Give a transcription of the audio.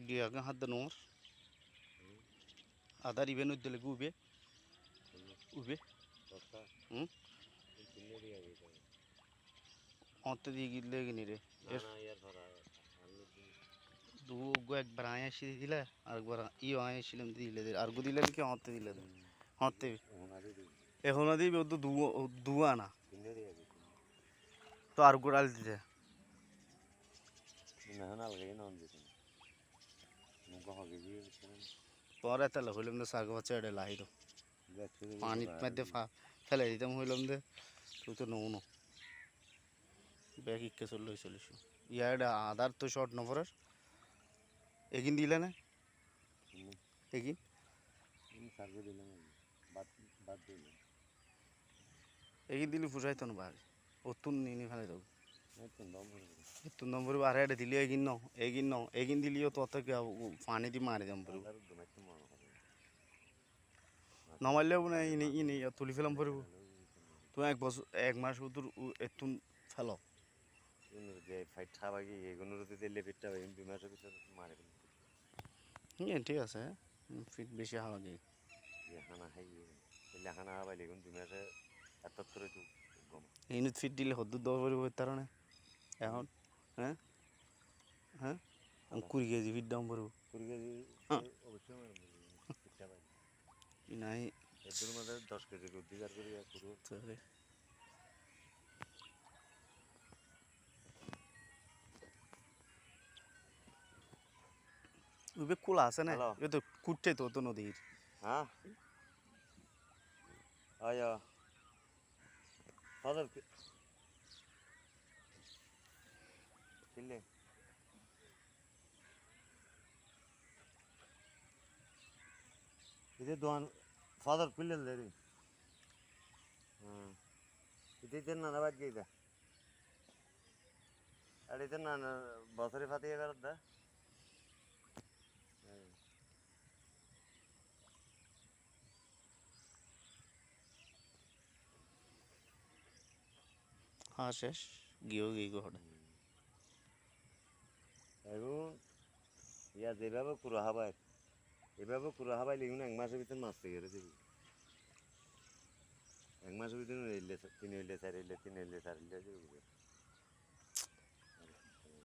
Dia kan hadda nomor. Ada ribe no dele ube. Ube. Onte di gille gini re. দু একবার আয় এসে দিলে আরেকবার ইও আয় এসেছিলাম দিলে আর দিলেন কি হতে দিলে হতে এখন দিবি ও তো দুয়া না তো আর গোড়াল দিতে পরে তাহলে হইলাম তো শাক বাচ্চা এটা লাহি তো পানির মধ্যে ফেলে দিতাম হইলাম দে তুই তো নৌনো ব্যাগ ইকে চললো চলিস ইয়ার আধার তো শর্ট নম্বরের এগিন দিলে না এগিন এগিন দিলে ফুসাইতো না ভাই অতুন নিয়ে ফেলে দেবো এতুন নম্বর আর এটা দিলে এগিন দিলিও তত পানি দিয়ে মারি দাম পড়ব নমাইলেও না ইনি তুলি ফেলাম পড়ব তুই এক মাস উত্তর এতুন ফেলো ঠিক আছে ফিট বেশি হাওয়া গিয়ে ইউনিট ফিট দিলে হদ্দুর দেওয়া পড়ব তার না এখন হ্যাঁ হ্যাঁ আমি 20 কেজি ফিট দাম পড়ব নাই 10 কেজির অধিকার করি উবে কোলা আছে না এ তো কুটতে তো নদীর হ্যাঁ আয়া ফাদার কিলে इधर दोन फादर किले ले रे हां इधर ना ना बात गईदा अरे इधर ना बसरे फाती करत दा হ্যাঁ শেষ গিয়েও গিয়ে হঠাৎ এখন ইয়া যেভাবে কুড়া হাবায় এভাবে কুড়া হাবাই লিখুন এক মাসের ভিতরে মাছ থেকে গেছে এক মাসের ভিতরে তিন হইলে চার হইলে তিন হইলে চার হইলে